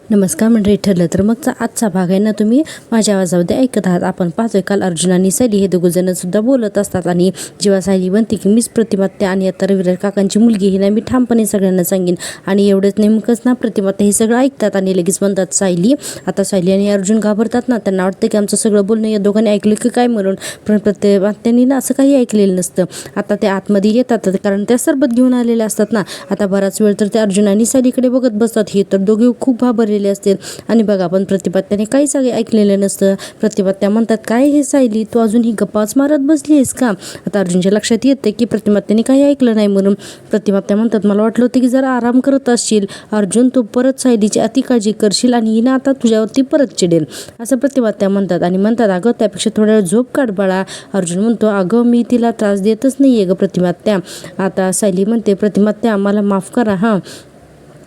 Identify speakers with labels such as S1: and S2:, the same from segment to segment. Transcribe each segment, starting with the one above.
S1: नमस्कार मंडळी, ठरलं तर मगचा आजचा भाग आहे ना, तुम्ही माझ्या आवाजामध्ये ऐकत आहात. आपण पाहतोय काल अर्जुन आणि सायली हे दोघंजण सुद्धा बोलत असतात आणि जेव्हा सायली म्हणते की मीच प्रतिमात्या आणि आता रविराज काकांची मुलगी ही ना मी ठामपणे सगळ्यांना सांगेन. आणि एवढंच नेमकंच ना प्रतिमात्या हे सगळं ऐकतात आणि लगेच म्हणतात सायली. आता सायली आणि अर्जुन घाबरतात ना, त्यांना वाटतं की आमचं सगळं बोलणं या दोघांनी ऐकलं की काय म्हणून. पण प्रतिमात्यांनी ना असं काही ऐकलेलं नसतं. आता ते आतमध्ये येतात कारण त्या सरबत घेऊन आलेल्या असतात ना. आता बराच वेळ तर ते अर्जुन आणि सायलीकडे बघत बसतात. हे तर दोघे खूप घाबरलेले असतील आणि बघा पण प्रतिपात्याने काहीच ऐकलेलं नसतं. प्रतिपात्या म्हणतात काय हे सायली, तू अजून ही गप्पाच मारत बसली आहेस का. आता अर्जुनच्या लक्षात येते की प्रतिपात्याने काही ऐकलं नाही म्हणून. प्रतिपात्या म्हणतात मला वाटलं होतं की जरा आराम करत असशील अर्जुन, तू परत सायलीची अति काळजी करशील आणि ही ना आता तुझ्यावरती परत चिडेल असं प्रतिपात्या म्हणतात. आणि म्हणतात अगं त्यापेक्षा थोड्या वेळ झोप काढ बाळा. अर्जुन म्हणतो अगं मी तिला त्रास देतच नाही आहे ग प्रतिपात्या. आता सायली म्हणते प्रतिपात्या मला माफ करा हां,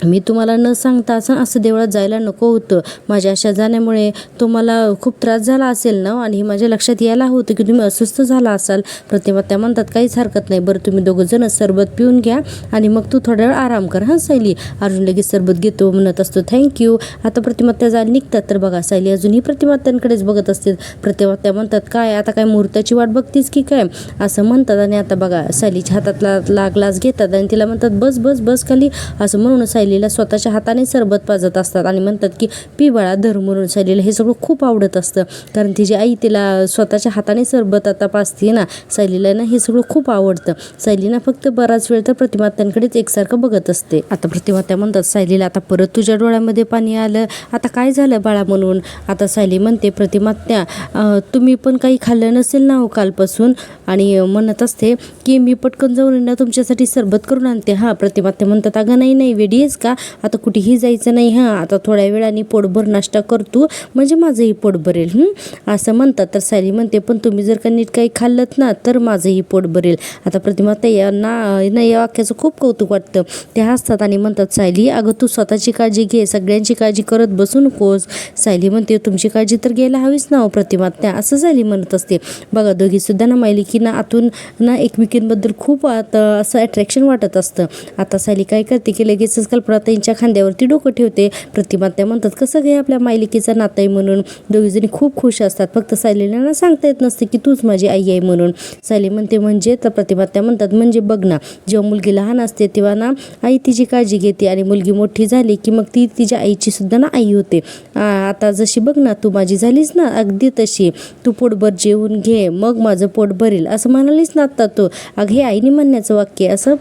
S1: मी तुम्हाला न सांगता असं देवळात जायला नको होतं. माझ्या अशा जाण्यामुळे तुम्हाला खूप त्रास झाला असेल ना आणि हे माझ्या लक्षात यायला होतं की तुम्ही अस्वस्थ झाला असाल. प्रतिमात्या म्हणतात काहीच हरकत नाही, बरं तुम्ही दोघं जण सरबत पिऊन घ्या आणि मग तू थोड्या वेळ आराम कर हां सायली. अर्जुन लगेच सरबत घेतो, म्हणत असतो थँक्यू. आता प्रतिमात्या जायला निघतात तर बघा सायली अजूनही प्रतिमात्यांकडेच बघत असते. प्रतिमात्या म्हणतात काय आता काय मुहूर्ताची वाट बघतीस की काय असं म्हणतात. आणि आता बघा सायलीच्या हातातला ग्लास घेतात आणि तिला म्हणतात बस बस बस खाली असं म्हणून सायलीला स्वतःच्या हाताने सरबत पाजत असतात आणि म्हणतात की पी बाळा धर म्हणून. सायलीला हे सगळं खूप आवडत असतं कारण तिची आई तिला स्वतःच्या हाताने सरबत आता पाजते ना. सायलीला ना हे सगळं खूप आवडतं. सायलीना फक्त बराच वेळ तर प्रतिमात्यांकडेच एकसारखं बघत असते. आता प्रतिमात्या म्हणतात सायलीला आता परत तुझ्या डोळ्यामध्ये पाणी आलं, आता काय झालं बाळा म्हणून. आता सायली म्हणते प्रतिमात्या तुम्ही पण काही खाल्लं नसेल ना हो कालपासून. आणि म्हणत असते की मी पटकन जाऊन ना तुमच्यासाठी सरबत करून आणते. हां प्रतिमात्या म्हणतात अगं नाही वेडी आहेस का, आता कुठेही जायचं नाही हां, आता थोड्या वेळाने पोटभर नाश्ता करतो म्हणजे माझंही पोट भरेल असं म्हणतात. तर सायली म्हणते पण तुम्ही जर का नीट काही खाल्लत ना तर माझंही पोट भरेल. आता प्रतिमात्या यांना या वाक्याचं खूप कौतुक वाटतं. ते हसतात आणि म्हणतात सायली अगं तू स्वतःची काळजी घे, सगळ्यांची काळजी करत बसू नकोस. सायली म्हणते तुमची काळजी तर घ्यायला हवीच ना हो प्रतिमात्या असं सायली म्हणत असते. बघा दोघी सुद्धा ना मायली की ना आतून ना एकमेकींबद्दल खूप आता असं अट्रॅक्शन वाटत असतं. आता सायली काय करते की लगेचच कल्पनाताईंच्या खांद्यावरती डोकं ठेवते. प्रतिमात्या म्हणतात कसं घे आपल्या मायलिकीचा नातं आहे म्हणून. दोघीजणी खूप खुश असतात. फक्त सायलीला ना सांगता येत नसते की तूच माझी आई आहे म्हणून. सायली म्हणते म्हणजे, तर प्रतिमात्या म्हणतात म्हणजे बघ ना जेव्हा मुलगी लहान असते तेव्हा ना आई तिची काळजी घेते आणि मुलगी मोठी झाली की मग ती तिच्या आईची सुद्धा ना आई होते. आता जशी बघ ना तू माझी झालीस ना अगदी तशी. तू पोटभर जेवून घे मग माझं पोट भरेल असं म्हणालीस ना आता तू. अगं हे आईने म्हणण्याचं वाक्य असं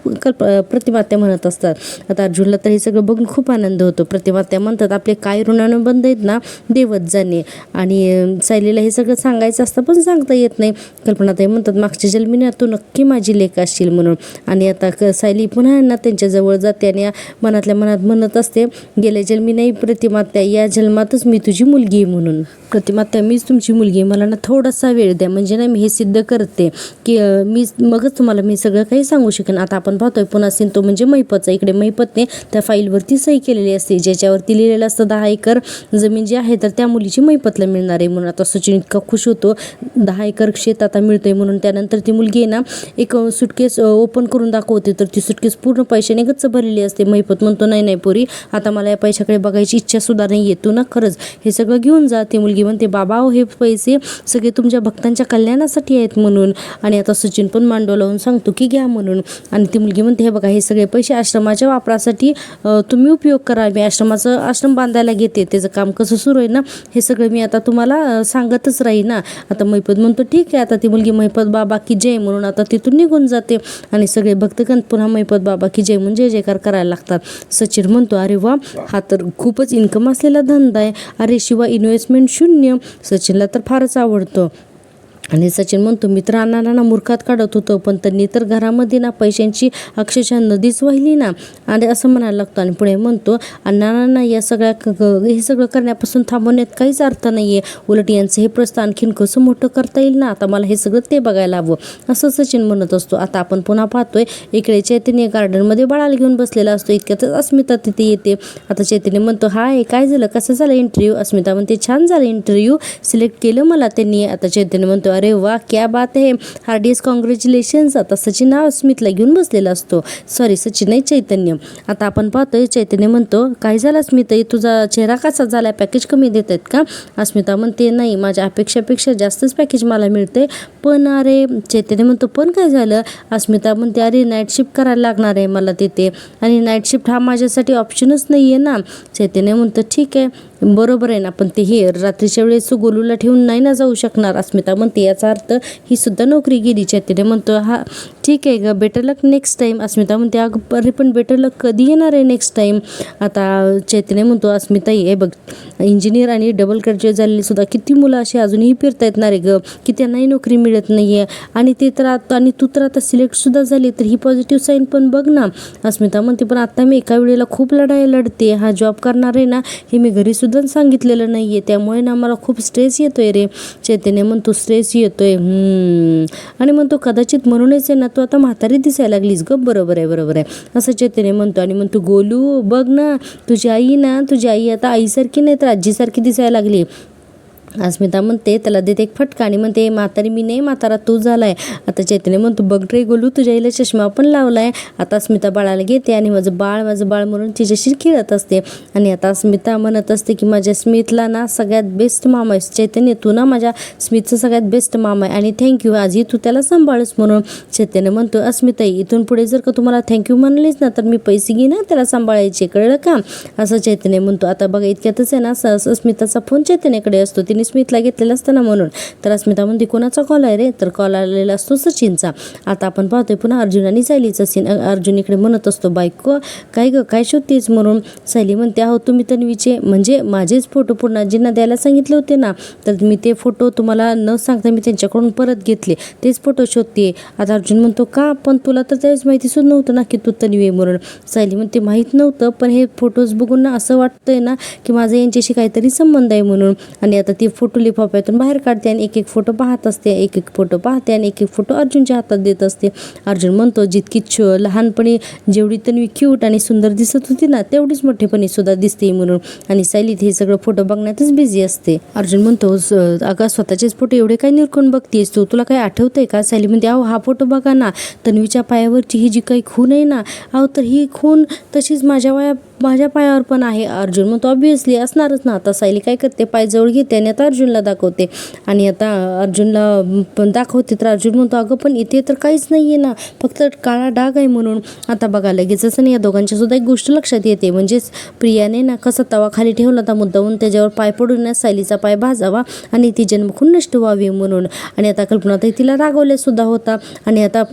S1: प्रतिमात्या म्हणत असतात. आता अर्जुनला तर हे सगळं बघून खूप आनंद होतो. प्रतिमात्या म्हणतात आपले काय ऋणानुबंध आहेत ना देवत जाणे. आणि सायलीला हे सगळं सांगायचं असतं पण सांगता येत नाही. कल्पनाताई म्हणतात मागच्या जन्मी ना तू नक्की माझी लेक असशील म्हणून. आणि आता सायली पुन्हा ना त्यांच्याजवळ जाते आणि मनातल्या मनात म्हणत असते गेल्या जन्मी नाही प्रतिमात्या, या जन्मातच मी तुझी मुलगी आहे म्हणून. प्रतिमात्या मीच तुमची मुलगी आहे, मला ना थोडासा वेळ द्या म्हणजे ना मी हे सिद्ध करते की मगच तुम्हाला मी सगळं काही सांगू शकेन. आता आपण पाहतोय पुन्हा सीन तो म्हणजे मैपतचा. इकडे मैपतने त्या फाईलवरती सही केलेली असते ज्याच्यावरती लिहिलेलं असतं 10 एकर जमीन जी आहे तर त्या मुलीची मैपतला मिळणार आहे म्हणून. आता सचिन इतका खुश होतो 10 एकर शेत आता मिळतंय म्हणून. त्यानंतर ती मुलगी आहे ना एक सुटकेस ओपन करून दाखवते तर ती सुटकेस पूर्ण पैशाने गच्च भरलेली असते. मैपत म्हणतो नाही पोरी आता मला या पैशाकडे बघायची इच्छा सुद्धा नाही येतो ना, खरंच हे सगळं घेऊन जा. ती मुलगी म्हणते बाबा हे पैसे सगळे तुमच्या भक्तांच्या कल्याणासाठी आहेत म्हणून. आणि आता सचिन पण मांडव लावून सांगतो की घ्या म्हणून. आणि ती मुलगी म्हणते हे बघा हे सगळे पैसे आश्रमाच्या वापरासाठी तुम्ही उपयोग करा. मी आश्रम बांधायला घेते, त्याचं काम कसं सुरू आहे ना हे सगळं मी आता तुम्हाला सांगतच राहील ना. आता मैपत म्हणतो ठीक आहे. आता ती मुलगी मैपत बाबा की जय म्हणून आता तिथून निघून जाते आणि सगळे भक्तगण पुन्हा मैपत बाबा की जय म्हणून जय जयकार करायला लागतात. सचिन म्हणतो अरे वा हा तर खूपच इन्कम असलेला धंदा आहे, अरे शिवाय इन्व्हेस्टमेंट शून्य. सचिनला तर फारच आवडतं. आणि सचिन म्हणतो मित्र अण्णांना मूर्खात काढत होतं पण त्यांनी तर घरामध्ये ना पैशांची अक्षरशः नदीच वाहिली ना आणि असं म्हणायला लागतो. आणि पुढे म्हणतो अण्णांना हे सगळं करण्यापासून थांबवण्यात काहीच अर्थ नाही आहे, उलट यांचं हे प्रश्न आणखीन कसं मोठं करता येईल ना, आता मला हे सगळं ते बघायला हवं असं सचिन म्हणत असतो. आता आपण पुन्हा पाहतोय इकडे चैतन्य गार्डनमध्ये बाळाला घेऊन बसलेला असतो. इतक्यातच अस्मिता तिथे येते. आता चैतन्य म्हणतो हाय काय झालं, कसं झालं इंटरव्ह्यू. अस्मिता म्हणते छान झालं इंटरव्ह्यू, सिलेक्ट केलं मला त्यांनी. आता चैतन्य म्हणतो अरे वा क्या बात आहे, हार्डियस्ट कॉंग्रॅच्युलेशन्स. आता सचिन हा स्मितला घेऊन बसलेला असतो. सॉरी सचिन नाही, चैतन्य. आता आपण पाहतोय चैतन्य म्हणतो काय झालं स्मिता, तुझा चेहरा कसा झाला, पॅकेज कमी देत आहेत का? अस्मिता म्हणते नाही, माझ्या अपेक्षापेक्षा जास्तच पॅकेज मला मिळते. पण अरे चैतन्य म्हणतो पण काय झालं? अस्मिता म्हणते अरे नाईट शिफ्ट करायला लागणार आहे मला तिथे, आणि नाईट शिफ्ट हा माझ्यासाठी ऑप्शनच नाही आहे ना. चैतन्य म्हणतं ठीक आहे बरोबर आहे ना, पण ते हे रात्रीच्या वेळेस गोलूला ठेवून नाही ना जाऊ शकणार. अस्मिता म्हणते याचा अर्थ ही सुद्धा नोकरी गेली. चैतन्य म्हणतो हा ठीक आहे ग, बेटर लक नेक्स्ट टाईम. अस्मिता म्हणते अगं अरे पण बेटर लक कधी येणार आहे नेक्स्ट टाईम? आता चैतन्य म्हणतो अस्मिता हे बघ, इंजिनियर आणि डबल ग्रॅज्युएट झालेली सुद्धा किती मुलं अशी अजूनही फिरता येणार आहे ग, की त्यांनाही नोकरी मिळत नाही आहे. आणि ते तर आता, आणि तू तर आता सिलेक्टसुद्धा झाली, तर ही पॉझिटिव्ह साईन पण बघ ना. अस्मिता म्हणते पण आता मी एका वेळेला खूप लढाई लढते, हा जॉब करणार आहे ना हे मी घरी सुद्धा सांगितलेलं नाही आहे, त्यामुळे ना मला खूप स्ट्रेस येतोय रे. चैतन्य म्हणतो स्ट्रेस येतोय आणि म्हणतो कदाचित म्हणूनच आहे ना तू आता म्हातारी दिसायला लागलीस ग. बरोबर आहे बरोबर आहे असं चैतन्य म्हणतो. आणि म्हणतो गोलू बघ ना, तुझी आई आता आईसारखी नाही तर आजीसारखी दिसायला लागली. अस्मिता म्हणते त्याला देते एक फटका आणि म्हणते म्हातारी मी नाही, म्हातारा तू झालाय. आता चैतन्य म्हणतो बघ रे गोलू, तुझ्या आईला चष्मा पण लावलाय. आता अस्मिता बाळाला घेते आणि माझं बाळ म्हणून तिच्याशी खेळत असते. आणि आता अस्मिता म्हणत असते की माझ्या स्मितला ना सगळ्यात बेस्ट मामा आहे. चैतन्य तू ना माझ्या स्मितचं सगळ्यात बेस्ट मामा आहे आणि थँक्यू, आजही तू त्याला सांभाळस म्हणून. चैतन्य म्हणतो अस्मिता इथून पुढे जर का तुम्हाला थँक्यू म्हणलीस ना तर मी पैसे घेईन ना त्याला सांभाळायचे, कळलं का? असं चैतन्य म्हणतो. आता बघा इतक्यातच आहे ना अस्मिताचा फोन चैतन्याकडे असतो, तिने स्मितला घेतलेला असताना म्हणून. तर अस्मिता म्हणते कोणाचा कॉल आहे रे? तर कॉल आलेला असतो सचिनचा. आता आपण पाहतोय पुन्हा अर्जुन आणि सायलीचा सीन. अर्जुन इकडे म्हणत असतो बायको काय ग काय शोधतेस म्हणून. सायली म्हणते अहो तुम्ही तन्वीचे म्हणजे माझेच फोटो पूर्णाजींना द्यायला सांगितले होते ना, तर मी ते फोटो तुम्हाला न सांगता मी त्यांच्याकडून परत घेतले, तेच फोटो शोधते. आता अर्जुन म्हणतो का, पण तुला तर त्यावेळेस माहिती सुद्धा नव्हतं ना की तू तन्वी आहे म्हणून. सायली म्हणते माहीत नव्हतं, पण हे फोटोज बघून ना असं वाटतंय ना की माझा यांच्याशी काहीतरी संबंध आहे म्हणून. आणि आता ती फोटो लिफाफ्यातून बाहेर काढते आणि एक एक फोटो पाहत असते, एक एक फोटो पाहते आणि एक एक फोटो अर्जुनच्या हातात देत असते. अर्जुन म्हणतो जितकी लहानपणी जेवढी तन्वी क्यूट आणि सुंदर दिसत होती ना तेवढीच मोठेपणी सुद्धा दिसते म्हणून. आणि सायली हे सगळं फोटो बघण्यातच बिझी असते. अर्जुन म्हणतो अगं स्वतःचेच फोटो एवढे काय निरखून बघतेस तू, तुला काय आठवतंय का? सायली म्हणते अहो हा फोटो बघा ना, तन्वीच्या पायावरची ही जी काही खून आहे ना, अहो तर ही खून तशीच माझ्या पायावर पण आहे. अर्जुन म्हणतो ऑब्व्हियसली असणारच ना. आता सायली काय करते, पायजवळ घेते आणि आता अर्जुनला दाखवते. आणि आता अर्जुनला पण दाखवते तर अर्जुन म्हणतो अगं पण इथे तर काहीच नाही आहे ना, फक्त काळा डाग आहे म्हणून. आता बघा लगेचच नाही या दोघांच्या सुद्धा एक गोष्ट लक्षात येते, म्हणजेच प्रियाने ना कसा तवा खाली ठेवला होता मुद्दाहून त्याच्यावर पाय पडून ना सायलीचा पाय भाजावा आणि ती जन्मखून नष्ट व्हावी म्हणून. आणि आता कल्पनाताई तिला रागवले सुद्धा होता. आणि आता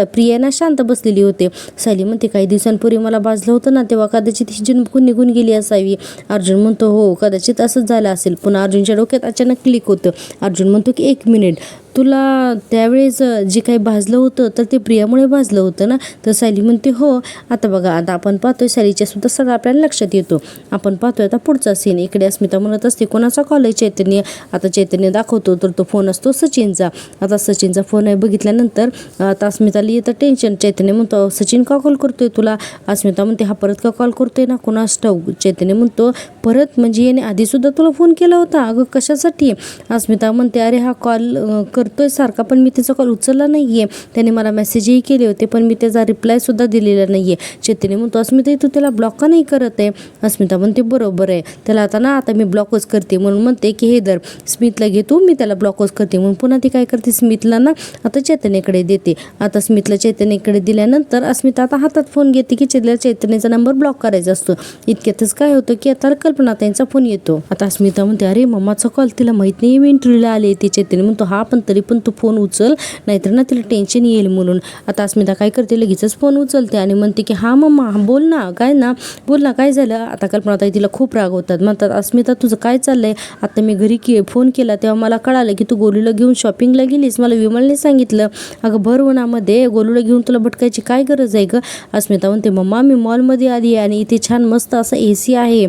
S1: प्रिया ना शांत बसलेली होते. सायली म्हणते काही दिवसांपूर्वी मला भाजलं होतं ना तेव्हा कदाचित ही जन्मखून निघून गेली असावी. अर्जुन म्हणतो हो कदाचित असंच झालं असेल. पुन्हा अर्जुनच्या डोक्यात अचानक क्लिक होतं. अर्जुन म्हणतो की 1 मिनिट, तुला त्यावेळेस जे काही भाजलं होतं तर ते प्रियामुळे भाजलं होतं ना? तर सायली म्हणते हो. आता बघा आता आपण पाहतोय सायलीच्या सुद्धा सगळं आपल्याला लक्षात येतो. आपण पाहतोय आता पुढचा सीन. इकडे अस्मिता म्हणत असते कोणाचा कॉल आहे? चैतन्य. आता चैतन्य दाखवतो तर तो फोन असतो सचिनचा. आता सचिनचा फोन आहे बघितल्यानंतर आता अस्मिताला येतं टेन्शन. चैतन्य म्हणतो सचिन का कॉल करतोय तुला? अस्मिता म्हणते हा परत का कॉल करतोय ना, कोणास ठाऊक. चैतन्य म्हणतो परत म्हणजे याने आधीसुद्धा तुला फोन केला होता? अगं कशासाठी? अस्मिता म्हणते अरे हा कॉल करतोय सारखा, पण मी त्याचा कॉल उचलला नाही आहे. त्याने मला मेसेजही केले होते पण मी त्याचा रिप्लायसुद्धा दिलेला नाही आहे. चैतन्य म्हणतो अस्मिता तू त्याला ब्लॉक का नाही करत आहे? अस्मिता म्हणते बरोबर आहे, त्याला आता मी ब्लॉकच करते. म्हणून म्हणते की हे दर स्मितला घेतो, मी त्याला ब्लॉकच करते. म्हणून पुन्हा ती काय करते, स्मितला ना आता चैतन्यकडे देते. आता स्मितला चैतन्यकडे दिल्यानंतर अस्मिता आता हातात फोन घेते की चैतन्याचा नंबर ब्लॉक करायचा असतो. इतक्यातच काय होतं की आता कल्पनाताईंचा फोन येतो. आता अस्मिता म्हणते अरे मम्माचा कॉल, तिला माहीत नाही मी इंटरव्ह्यूला आले. ती चैतन्य म्हणतो हा पण तरी पण तू फोन उचल, नाहीतर ना तिला टेन्शन येईल म्हणून. आता अस्मिता काय करते, लगेचच फोन उचलते आणि म्हणते की हा मम्मा बोल ना, बोल ना काय झालं? आता कल्पनाताई तिला खूप रागवतात. म्हणतात अस्मिता तुझं काय चाललंय? आता मी घरी फोन केला तेव्हा मला कळालं की तू गोलूला घेऊन शॉपिंगला गेलीस, मला विमलने सांगितलं. अगं भर उन्हामध्ये गोलूला घेऊन तुला भटकायची काय गरज आहे ग? अस्मिता म्हणते मम्मा मी मॉलमध्ये आली आहे आणि इथे छान मस्त असं AC आहे,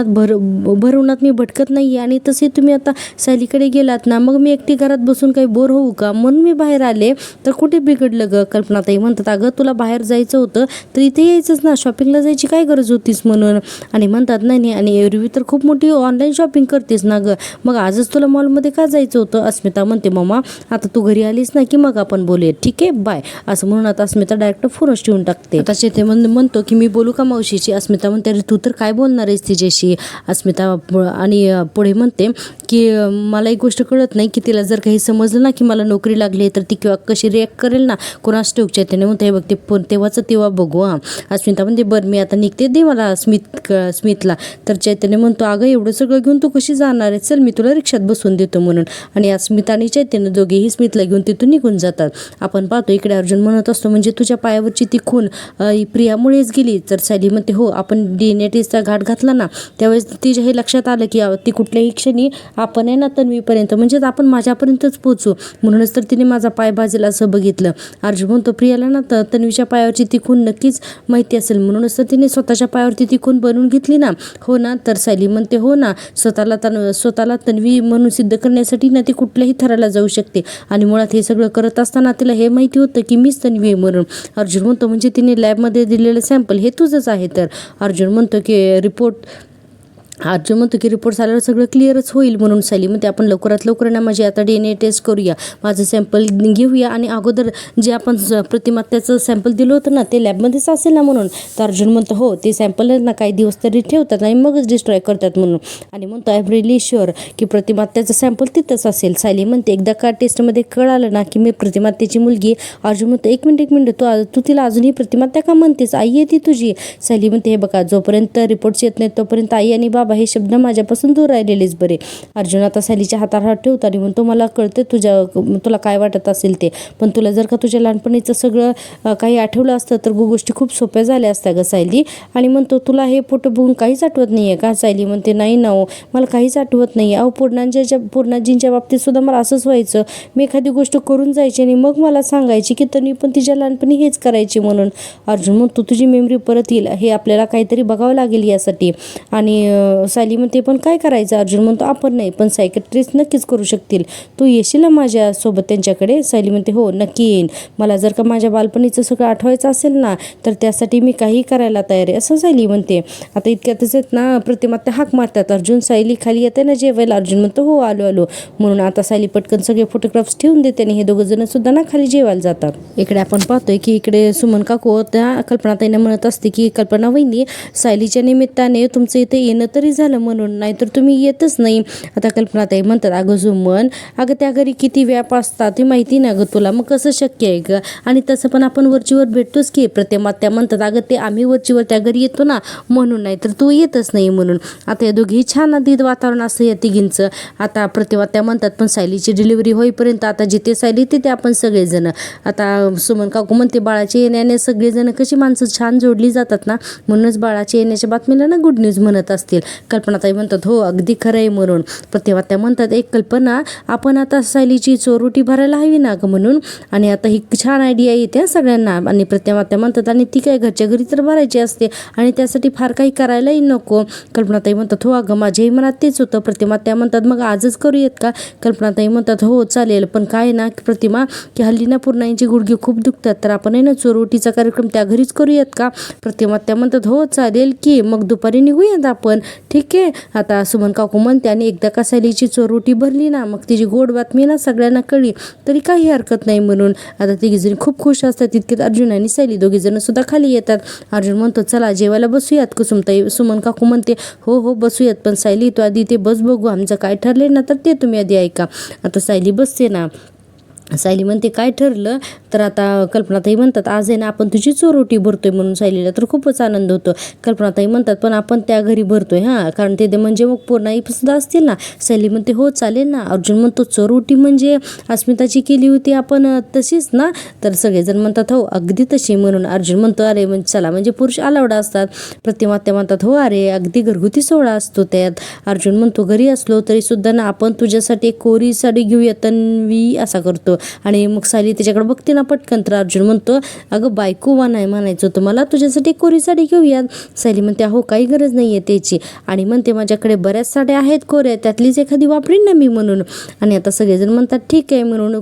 S1: भरउनात मी भटकत नाही आहे आणि तसे तुम्ही आता सायलीकडे गेलात ना, मग मी एकटी घरात बसून काही बोर होऊ का, म्हणून मी बाहेर आले. तर कुठे बिघडलं ग. कल्पनाताई म्हणतात अगं तुला बाहेर जायचं होतं तर इथे यायचंच ना, शॉपिंगला जायची काय गरज होतीस म्हणून. आणि म्हणतात नाही आणि एरवी तर खूप मोठी ऑनलाईन शॉपिंग करतेस ना ग, मग आजच तुला मॉलमध्ये का जायचं होतं. अस्मिता म्हणते मम्मा आता तू घरी आलीस ना की मग आपण बोलूया, ठीक आहे बाय. असं म्हणून आता अस्मिता डायरेक्ट फोनच ठेवून टाकते. आता चेते म्हणतो की मी बोलू का मावशीची. अस्मिता म्हणते अरे तू तर काय बोलणार आहेस तिच्याशी. अस्मिता आणि पुढे म्हणते की मला एक गोष्ट कळत नाही की तिला जर काही समजलं ना की मला नोकरी लागली तर ती किंवा कशी रिॲक्ट करेल ना. कोणास ठाऊक. चैतन्य म्हणते हे बघ ते तेव्हाचं तेव्हा बघू. हां. अस्मिता म्हणते बरं मी आता निघते, दे मला स्मितला. तर चैतन्य म्हणतो अगं एवढं सगळं घेऊन तू कशी जाणार आहे, चल मी तुला रिक्षात बसून देतो म्हणून. आणि अस्मिता आणि चैतन्य दोघेही स्मितला घेऊन तिथून निघून जातात. आपण पाहतो इकडे अर्जुन म्हणत असतो म्हणजे तुझ्या पायावरची ती खून प्रियामुळेच गेली. तर सायली म्हणते हो आपण DNA टेस्टचा घाट घातला ना त्यावेळेस तिच्या हे लक्षात आलं की ती कुठल्याही क्षणी आपण आहे ना तन्वीपर्यंत म्हणजेच आपण माझ्यापर्यंतच पोचू, म्हणूनच तर तिने माझा पाय भाजेल असं बघितलं. अर्जुन म्हणतो प्रियाला ना तन्वीच्या पायावरची ती खून नक्कीच माहिती असेल, म्हणूनच तर तिने स्वतःच्या पायावरती ती खून बनवून घेतली ना. हो ना. तर सायली म्हणते हो ना, स्वतःला तन्वी म्हणून सिद्ध करण्यासाठी ना ती कुठल्याही थराला जाऊ शकते आणि मुळात हे सगळं करत असताना तिला हे माहिती होतं की मीच तन्वी आहे म्हणून. अर्जुन म्हणतो म्हणजे तिने लॅबमध्ये दिलेलं सॅम्पल हे तुझंच आहे. तर अर्जुन म्हणतो की रिपोर्ट झाल्यावर सगळं क्लिअरच होईल. म्हणून सायली म्हणते आपण लवकरात लवकर ना माझी आता DNA टेस्ट करूया, माझं सॅम्पल घेऊया आणि अगोदर जे आपण प्रतिमात्याचं सॅम्पल दिलं होतं ना ते लॅबमध्येच असेल ना म्हणून. तर अर्जुन म्हणतो हो ते सॅम्पल ना काही दिवस तरी ठेवतात आणि मगच डिस्ट्रॉय करतात म्हणून. आणि म्हणतो आय एम रिअली शुअर की प्रतिमात्याचं सॅम्पल तिथंच असेल. सायली म्हणते एकदा का टेस्टमध्ये कळालं ना की मी प्रतिमात्याची मुलगी. अर्जुन म्हणतो एक मिनिट तू तिला अजूनही प्रतिमात्या का म्हणतेस, आई आहे ती तुझी. सायली म्हणते हे बघा जोपर्यंत रिपोर्ट्स येत नाहीत तोपर्यंत आई आणि बाबा हे शब्द माझ्यापासून दूर राहिलेलेच बरे. अर्जुन आता सायलीच्या हातावर हात ठेवतो आणि म्हणतो मला कळते तुला काय वाटत असेल ते, पण तुला जर का तुझ्या लहानपणीचं सगळं काही आठवलं असतं तर गोष्टी खूप सोप्या झाल्या असत्या ग सायली. आणि म्हणतो तुला हे फोटो बघून काहीच आठवत नाही आहे का. सायली म्हणते नाही ना हो मला काहीच आठवत नाही. पूर्णाजींच्या बाबतीत सुद्धा मला असंच व्हायचं, मी एखादी गोष्ट करून जायची आणि मग मला सांगायची की तन्वी पण तिच्या लहानपणी हेच करायची म्हणून. अर्जुन म्हणतो तुझी मेमरी परत येईल, हे आपल्याला काहीतरी बघावं लागेल यासाठी. आणि सायली म्हणते पण काय करायचं. अर्जुन म्हणतो आपण नाही पण सायकेट्रिस्ट नक्कीच करू शकतील, तू येशील ना माझ्यासोबत त्यांच्याकडे. सायली म्हणते हो नक्की येईन, मला जर का माझ्या बालपणीचं सगळं आठवायचं असेल ना तर त्यासाठी मी काही करायला तयार आहे असं सायली म्हणते. आता इतक्यातच आहेत ना प्रतिमात्या हाक मारतात. अर्जुन सायली खाली येते ना जेवायला. अर्जुन म्हणतो हो आलो म्हणून. आता सायली पटकन सगळे फोटोग्राफ्स ठेवून देते आणि हे दोघं जण सुद्धा ना खाली जेवायला जातात. इकडे आपण पाहतोय की इकडे सुमन काकू त्या कल्पनाताईंना म्हणत असते की कल्पना वहिनी सायलीच्या निमित्ताने तुमचं इथे येणं तरी झालं म्हणून, नाहीतर तुम्ही येतच नाही. आता कल्पनाताई म्हणतात अगं सुमन अगं त्या घरी किती व्याप असतात ते माहिती ना गं तुला, मग कसं शक्य आहे ग. आणि तसं पण आपण वरचीवर भेटतोच की. प्रतिमात्या म्हणतात अगं ते आम्ही वरचीवर त्या घरी येतो ना म्हणून, नाही तर तू येतच नाही म्हणून. आता या दोघी छान आधीत वातावरण असतं या तिघींचं. आता प्रतिमात्या म्हणतात पण सायलीची डिलिव्हरी होईपर्यंत आता जिथे सायली तिथे आपण सगळेजण. आता सुमन काकू म्हणते बाळाच्या येण्याने सगळेजण कशी माणसं छान जोडली जातात ना, म्हणूनच बाळाच्या येण्याच्या बातमीला ना गुड न्यूज म्हणत असतील. कल्पनाताई म्हणतात हो अगदी खरं आहे म्हणून. प्रतिमात्या म्हणतात एक कल्पना आपण आता सायलीची चोरोटी भरायला हवी ना गं म्हणून. आणि आता ही छान आयडिया येते सगळ्यांना. आणि प्रतिमात्या म्हणतात आणि ती काय घरच्या घरी तर भरायची असते आणि त्यासाठी फार काही करायलाही नको. कल्पनाताई म्हणतात हो अगं माझ्याही मनात तेच होतं. प्रतिमात्या म्हणतात मग आजच करूयात का. कल्पनाताई म्हणतात हो चालेल, पण काय ना प्रतिमा की हल्ली ना पूर्णाईंची गुडघे खूप दुखतात तर आपण आहे ना चोरोटीचा कार्यक्रम त्या घरीच करूयात का. प्रतिमात्या म्हणतात हो चालेल की, मग दुपारी निघूयात आपण, ठीक आहे. आता सुमन काकू म्हणते आणि एकदा का सायलीची चोरोटी भरली ना मग तिची गोड बातमी ना सगळ्यांना कळली तरी काही हरकत नाही म्हणून. आता तिघीजणी खूप खुश असतात. तितक्यात अर्जुन आणि सायली दोघीजण सुद्धा खाली येतात. अर्जुन म्हणतो चला जेवायला बसूयात कुसुमताई. सुमन काकू म्हणते हो बसूयात, पण सायली तू आधी ते बस बघू, आमचं काय ठरले ना तर ते तुम्ही आधी ऐका. आता सायली बसते ना. सायली म्हणते काय ठरलं. तर आता कल्पनाताई म्हणतात आज आहे ना आपण तुझी चोरोटी भरतोय म्हणून. सायलीला तर खूपच आनंद होतो. कल्पनाताई म्हणतात पण आपण त्या घरी भरतोय हां, कारण ते म्हणजे मग पूर्णाई सुद्धा असतील ना. सायली म्हणते हो चालेल ना. अर्जुन म्हणतो चोरोटी म्हणजे अस्मिताची केली होती आपण तशीच ना. तर सगळेजण म्हणतात हो अगदी तशी म्हणून. अर्जुन म्हणतो अरे म्हणजे चला म्हणजे पुरुष अलाउड असतात. प्रतिमात्या म्हणतात हो अरे अगदी घरगुती सोहळा असतो त्यात. अर्जुन म्हणतो घरी असलो तरी सुद्धा ना आपण तुझ्यासाठी एक कोरी साडी घेऊया तन्वी असा करतो. आणि मग सायली त्याच्याकडे बघते ना पटकन, तर अर्जुन म्हणतो अगं बायको नाही म्हणायचं तुम्हाला, तुझ्यासाठी कोरी साडी घेऊयात. सायली म्हणते हो काही गरज नाही आहे त्याची, आणि म्हणते माझ्याकडे बऱ्याच साड्या आहेत कोऱ्या, त्यातलीच एखादी वापरीन ना मी म्हणून. आणि आता सगळेजण म्हणतात ठीक आहे म्हणून.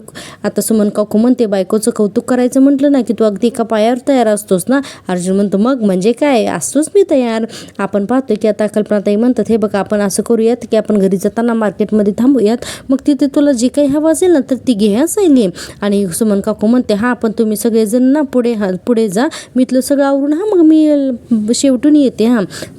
S1: आता सुमन काकू म्हणते बायकोचं कौतुक करायचं म्हटलं ना की तू अगदी एका पायावर तयार असतोस ना. अर्जुन म्हणतो मग म्हणजे काय, असतोच मी तयार. आपण पाहतोय की आता कल्पनाताई म्हणतात हे बघा आपण असं करूयात की आपण घरी जाताना मार्केटमध्ये थांबूयात, मग तिथे तुला जी काही हवं असेल ना तर ती घे सायली. आणि सुमन काकू म्हणते हा पण तुम्ही सगळेजण ना पुढे जा, मी इथलं सगळं आवरून मग मी शेवटून येते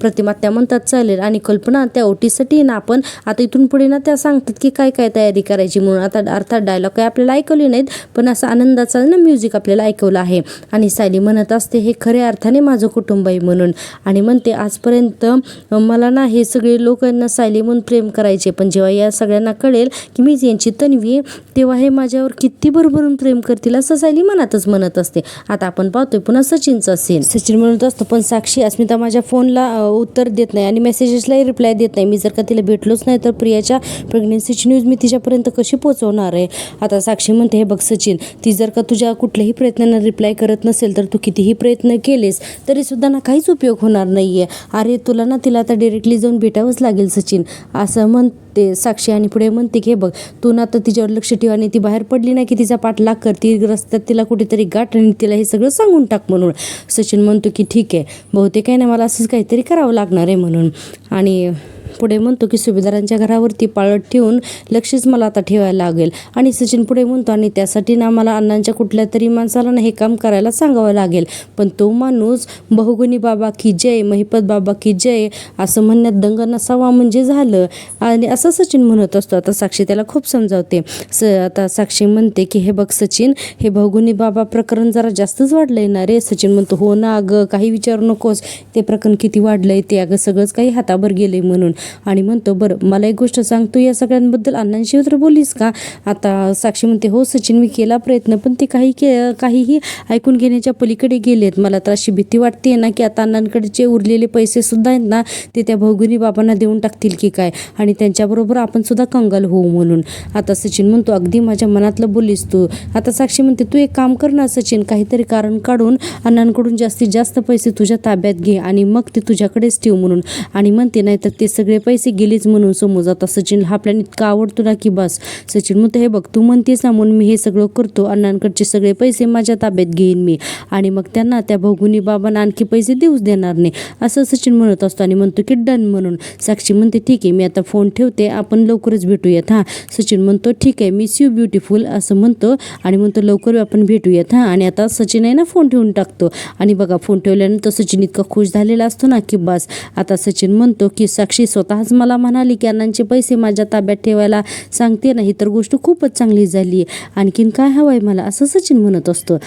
S1: प्रतिमा त्या म्हणतात चालेल. आणि कल्पना त्या ओटीसाठी ना आपण आता इथून पुढे ना त्या सांगतात की काय काय तयारी करायची म्हणून. आता अर्थात डायलॉग काय आपल्याला ऐकवले नाहीत, पण असं आनंदाचा ना म्युझिक आपल्याला ऐकवलं आहे. आणि सायली म्हणत असते हे खऱ्या अर्थाने माझं कुटुंब आहे म्हणून. आणि म्हणते आजपर्यंत मला ना हे सगळे लोकांना सायली म्हणून प्रेम करायचे, पण जेव्हा या सगळ्यांना कळेल की मीच यांची तन्वी, तेव्हा हे माझ्यावर किती भरभरून प्रेम करतील असं सायली मनातच म्हणत असते. आता आपण पाहतोय पुन्हा सचिनचा सीन. सचिन म्हणत असतो पण साक्षी अस्मिता माझ्या फोनला उत्तर देत नाही आणि मेसेजेसलाही रिप्लाय देत नाही, मी जर का तिला भेटलोच नाही तर प्रियाच्या प्रेग्नन्सीची न्यूज मी तिच्यापर्यंत कशी पोहोचवणार आहे. आता साक्षी म्हणते हे बघ सचिन, ती जर का तुझ्या कुठल्याही प्रयत्नांना रिप्लाय करत नसेल तर तू कितीही प्रयत्न केलेस तरी सुद्धा ना काहीच उपयोग होणार नाहीये. अरे तुला ना तिला आता डायरेक्टली जाऊन भेटावंच लागेल सचिन असं म्हणते साक्षी. आणि पुढे म्हणते की हे बघ तू ना तर तिच्यावर लक्ष ठेव आणि ती बाहेर पडली ना की तिचा पाठलाग कर, ती रस्त्यात तिला कुठेतरी गाठ आणि तिला हे सगळं सांगून टाक म्हणून. सचिन म्हणतो की ठीक आहे बहुतेक आहे ना मला असंच काहीतरी करावं लागणार आहे म्हणून. आणि पुढे म्हणतो की सुभेदारांच्या घरावरती पाळत ठेवून लक्षच मला आता ठेवायला लागेल. आणि सचिन पुढे म्हणतो आणि त्यासाठी ना मला अण्णांच्या कुठल्या तरी माणसाला ना हे काम करायला सांगावं लागेल, पण तो माणूस बहुगुणी बाबा की जय, महिपत बाबा की जय असं म्हणण्यात दंग नसावा म्हणजे झालं. आणि असं सचिन म्हणत असतो. आता साक्षी त्याला खूप समजावते. आता साक्षी म्हणते की हे बघ सचिन, हे बहुगुणी बाबा प्रकरण जरा जास्तच वाढलंय ना रे. सचिन म्हणतो हो ना अगं काही विचारू नकोस, ते प्रकरण किती वाढलंय ते, अगं सगळंच काही हातावर गेलंय म्हणून. आणि म्हणतो बरं मला एक गोष्ट सांगतो, या सगळ्यांबद्दल अण्णांशी तर बोलीस का. आता साक्षी म्हणते हो सचिन मी केला प्रयत्न, पण ते काहीही ऐकून घेण्याच्या पलीकडे गेलेत. मला तर अशी भीती वाटते ना की आता अण्णांकडचे उरलेले पैसे सुद्धा आहेत ना ते त्या भौगुनी बाबांना देऊन टाकतील की काय, आणि त्यांच्याबरोबर आपण सुद्धा कंगाल होऊ म्हणून. आता सचिन म्हणतो अगदी माझ्या मनातलं बोलीस तू. आता साक्षी म्हणते तू एक काम कर ना सचिन, काहीतरी कारण काढून अण्णांकडून जास्तीत जास्त पैसे तुझ्या ताब्यात घे आणि मग ते तुझ्याकडेच ठेव म्हणून. आणि म्हणते नाही तर ते सगळे पैसे गेलेच म्हणून समज. आता सचिनला हा प्लॅन इतका आवडतो ना की बस. सचिन म्हणतो हे बघ तू म्हणतेस ना म्हणून मी हे सगळं करतो, अण्णांकडचे सगळे पैसे माझ्या ताब्यात घेईन मी आणि मग त्यांना त्या भौगुनी बाबांना आणखी पैसे देऊच देणार नाही असं सचिन म्हणत असतो. आणि म्हणतो की डन म्हणून. साक्षी म्हणते ठीक आहे मी आता फोन ठेवते, आपण लवकरच भेटूयात सचिन म्हणतो ठीक आहे मिस यू ब्युटिफुल असं म्हणतो आणि म्हणतो लवकर आपण भेटूयात आणि आता सचिन आहे ना फोन ठेवून टाकतो. आणि बघा फोन ठेवल्यानंतर सचिन इतका खुश झालेला असतो ना की बस. आता सचिन म्हणतो की साक्षी स्वतःच मला म्हणाली की अण्णांचे पैसे माझ्या ताब्यात ठेवायला सांगते ना, ही तर गोष्ट खूपच चांगली झाली, आणखीन काय हवंय मला असं सचिन म्हणत असतो.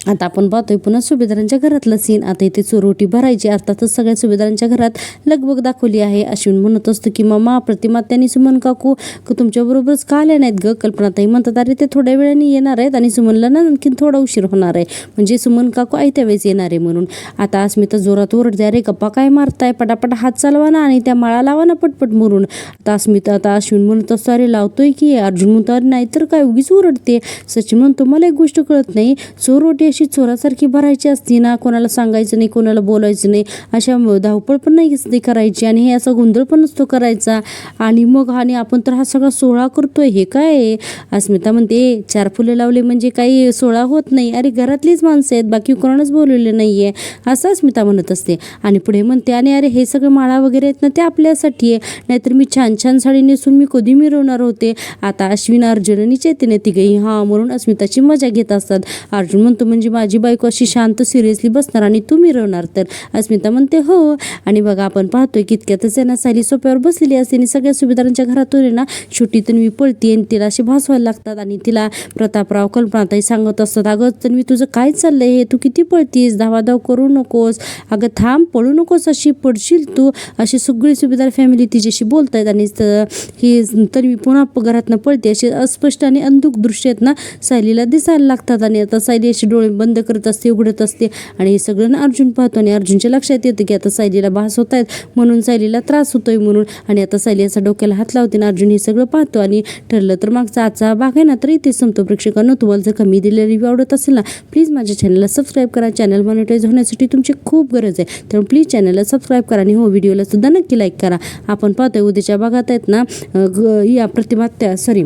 S1: आता आपण पाहतोय पुन्हा सुभेदारांच्या घरातला सीन. आता इथे चोरोटी भरायची, अर्थातच सगळ्या सुभेदारांच्या घरात लगबग दाखवली आहे. अश्विन म्हणत असतो की मामा प्रतिमा त्यांनी सुमन काकू तुमच्याबरोबरच का आल्या नाहीत ग. कल्पनाताई म्हणतात अरे ते थोड्या वेळाने येणार आहेत आणि सुमनला ना आणखीन थोडा उशीर होणार आहे, म्हणजे सुमन काकू आहे त्यावेळेस येणार आहे म्हणून. आता अस्मिता जोरात ओरडते अरे गप्पा काय मारताय, पटापट हात चालवा ना आणि त्या माळा लावा ना पटपट म्हणून. आता अश्विन म्हणत असतो अरे लावतोय की. अर्जुन म्हणतो अरे नाही तर काय उगीच ओरडते. सचिन म्हणतो मला एक गोष्ट कळत नाही, चोरोटी अशी चोरासारखी भरायची असती ना, कोणाला सांगायचं नाही कोणाला बोलायचं नाही, अशा धावपळ पण नाही करायची आणि हे असा गोंधळ पण नसतो करायचा आणि मग आणि आपण तर हा सगळा सोहळा करतोय हे काय. अस्मिता म्हणते 4 फुलं लावले म्हणजे काही सोहळा होत नाही, अरे घरातलीच माणसं आहेत बाकी कोणालाच बोलवले नाहीये असं अस्मिता म्हणत असते. आणि पुढे म्हणते आणि अरे हे सगळं माळा वगैरे आहेत ना ते आपल्यासाठी आहे, नाहीतर मी छान छान साडी नेसून मी कधी मिरवणार होते. आता अश्विन अर्जुन आणि चैतन्य तिघही म्हणून अस्मिताची मजा घेत असतात. अर्जुन म्हणतो म्हणजे माझी बायको अशी शांत सिरियसली बसणार आणि तू मिरवणार तर. अस्मिता म्हणते हो. आणि बघा आपण पाहतोय की इतक्यातच ना सायली सोप्यावर बसलेली असते आणि सगळ्या सुभेदारांच्या घरातून ना छोटी तन्वी पळते आणि तिला असे भासवायला लागतात आणि तिला प्रतापराव कल्पनाताई सांगत असतात अगं तन्वी तुझं काय चाललंय हे, तू किती पळतीस, धावाधाव करू नकोस, अगं थांब पळू नकोस, अशी पडशील तू. अशी सगळी सुभेदार फॅमिली तिच्याशी बोलतायत आणि ही तन्वी पुन्हा घरातनं पळते. असे अस्पष्ट आणि अंधुक दृश्य आहेत ना सायलीला दिसायला लागतात आणि आता सायली अशी डोळे डोळे बंद करत असते, उघडत असते आणि हे सगळं ना अर्जुन पाहतो आणि अर्जुनच्या लक्षात येतं की आता सायलीला भास होत आहेत म्हणून सायलीला त्रास होतोय म्हणून. आणि आता सायली असा डोक्याला हात लावते ना अर्जुन हे सगळं पाहतो. आणि ठरलं तर मागचा आजचा भाग आहे ना तर इथेच संपतो. प्रेक्षकांनो, तुम्हाला जर कमी दिलेला रिव्ह्यू आवडत असेल ना, प्लीज माझ्या चॅनलला सबस्क्राईब करा. चॅनल मॉनिटाईज होण्यासाठी तुमची खूप गरज आहे, त्यामुळे प्लीज चॅनलला सबस्क्राईब करा आणि हो व्हिडिओला सुद्धा नक्की लाईक करा. आपण पाहतोय उद्याच्या भागात आहेत ना या प्रतिमा सॉरी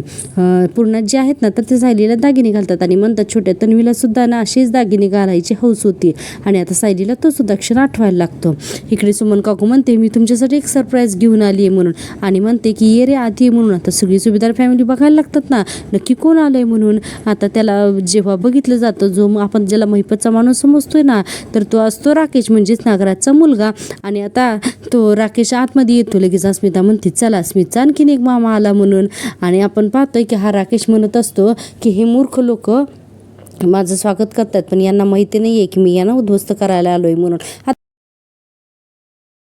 S1: पूर्ण जे आहेत ना तर ते सायलीला दागिने घालतात आणि म्हणतात छोट्या तन्वीला सुद्धा ना असेच दागिने घालायची हौस होती. आणि आता सायलीला तो सुद्धा क्षण आठवायला लागतो. इकडे सुमन काकू म्हणते मी तुमच्यासाठी एक सरप्राईज घेऊन आली आहे म्हणून, आणि म्हणते की ये रे आधी म्हणून. आता सगळी सुभेदार फॅमिली बघायला लागतात ना नक्की कोण आलंय म्हणून. आता त्याला जेव्हा बघितलं जातं जो आपण ज्याला महिपतचा माणूस समजतोय ना तर तो असतो राकेश म्हणजेच नागराजचा मुलगा. आणि आता तो राकेश आतमध्ये येतो. लगेच अस्मिता म्हणते चला स्मितचा आणखीन एक मामा आला म्हणून. आणि आपण पाहतोय की हा राकेश म्हणत असतो की हे मूर्ख लोक माझं स्वागत करतात पण यांना माहिती नाही आहे की मी यांना उद्ध्वस्त करायला आलोय म्हणून.